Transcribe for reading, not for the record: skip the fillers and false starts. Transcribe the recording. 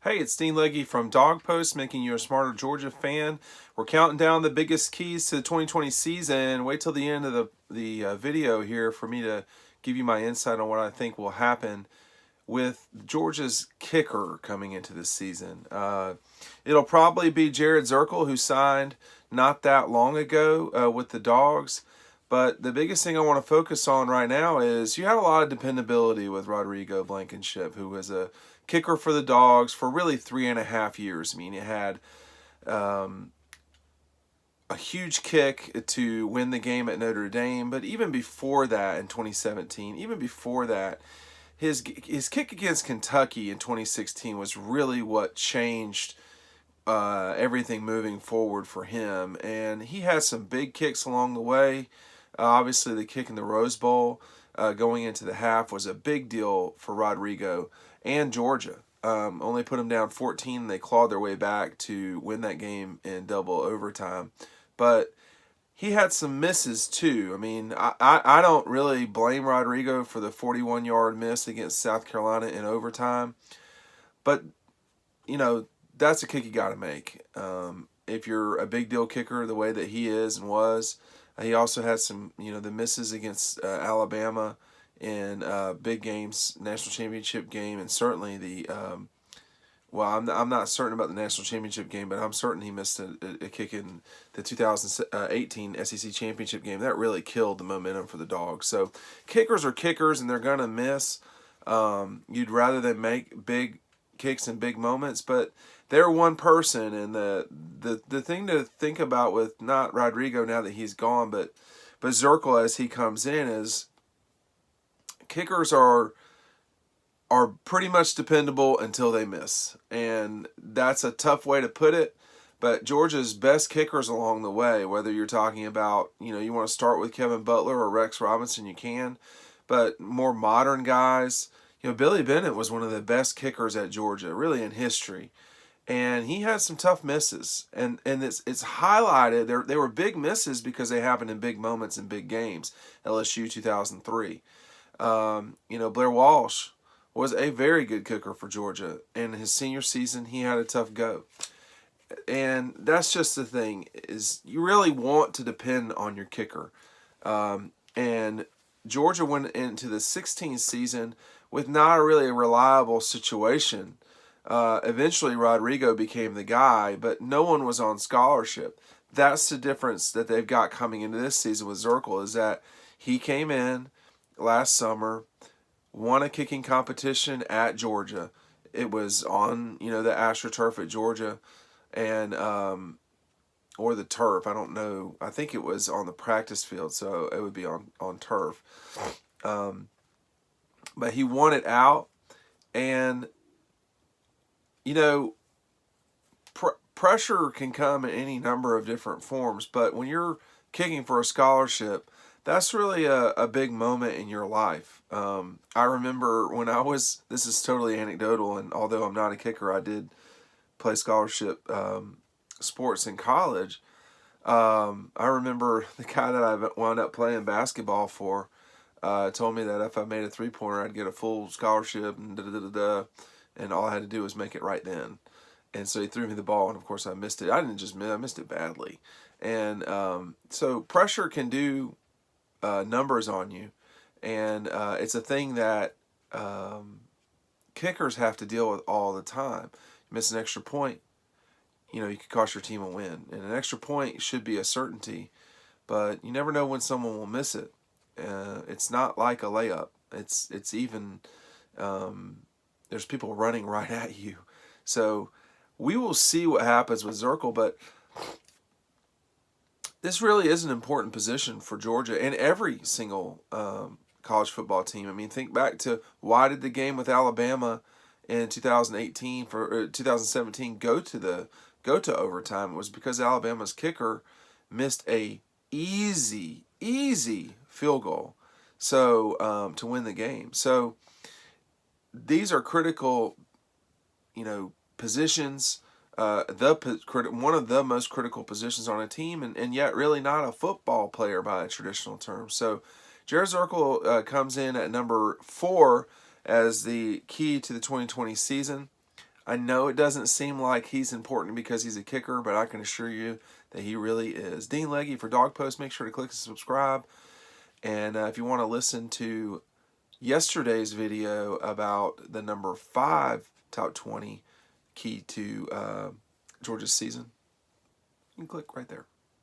Hey, it's Dean Legge from Dog Post, making you a smarter Georgia fan. We're counting down the biggest keys to the 2020 season. Wait till the end of the video here for me to give you my insight on what I think will happen with Georgia's kicker coming into this season. It'll probably be Jared Zirkle, who signed not that long ago with the Dogs. But the biggest thing I want to focus on right now is you had a lot of dependability with Rodrigo Blankenship, who was a kicker for the Dogs for really 3.5 years. I mean, it had a huge kick to win the game at Notre Dame, but even before that in 2017, even before that, his kick against Kentucky in 2016 was really what changed everything moving forward for him. And he had some big kicks along the way. Obviously, the kick in the Rose Bowl going into the half was a big deal for Rodrigo and Georgia. Only put them down 14, and they clawed their way back to win that game in double overtime. But he had some misses too. I mean, I don't really blame Rodrigo for the 41-yard miss against South Carolina in overtime. But, you know, that's a kick you got to make. If you're a big deal kicker the way that he is and was, he also had some, the misses against Alabama in big games, national championship game, and certainly the I'm not certain about the national championship game, but I'm certain he missed a kick in the 2018 SEC championship game. That really killed the momentum for the Dogs. So kickers are kickers, and they're going to miss. You'd rather them make big kicks in big moments, but they're one person. And the thing to think about with not Rodrigo now that he's gone, but Zirkle as he comes in is kickers are pretty much dependable until they miss. And that's a tough way to put it, but Georgia's best kickers along the way, whether you're talking about, you want to start with Kevin Butler or Rex Robinson, you can, but more modern guys, Billy Bennett was one of the best kickers at Georgia, really in history. And he had some tough misses, and it's highlighted. They were big misses because they happened in big moments in big games. LSU 2003. Blair Walsh was a very good kicker for Georgia. And his senior season, he had a tough go. And that's just the thing, is you really want to depend on your kicker. And Georgia went into the 16th season with not really a reliable situation. Eventually, Rodrigo became the guy, but no one was on scholarship. That's the difference that they've got coming into this season with Zirkle, is that he came in last summer, won a kicking competition at Georgia. It was on, the AstroTurf at Georgia, and or the turf. I don't know. I think it was on the practice field, so it would be on turf. But he won it out, and pressure can come in any number of different forms. But when you're kicking for a scholarship, that's really a big moment in your life. I remember when this is totally anecdotal, and although I'm not a kicker, I did play scholarship sports in college. I remember the guy that I wound up playing basketball for told me that if I made a three-pointer, I'd get a full scholarship, and and all I had to do was make it right then. And so he threw me the ball, and of course I missed it. I didn't just miss; I missed it badly. And so pressure can do numbers on you, and it's a thing that kickers have to deal with all the time. You miss an extra point, you could cost your team a win, and an extra point should be a certainty, but you never know when someone will miss it. It's not like a layup. It's even there's people running right at you, so we will see what happens with Zirkle, but this really is an important position for Georgia and every single college football team. I mean, think back to why did the game with Alabama in 2018 for 2017 go to overtime? It was because Alabama's kicker missed a easy field goal, so to win the game. So these are critical, positions. One of the most critical positions on a team, and yet really not a football player by a traditional term. So Jared Zirkle comes in at number 4 as the key to the 2020 season. I know it doesn't seem like he's important because he's a kicker, but I can assure you that he really is. Dean Legge for Dog Post. Make sure to click subscribe. And if you want to listen to yesterday's video about the number 5 top 20 key to Georgia's season, you can click right there.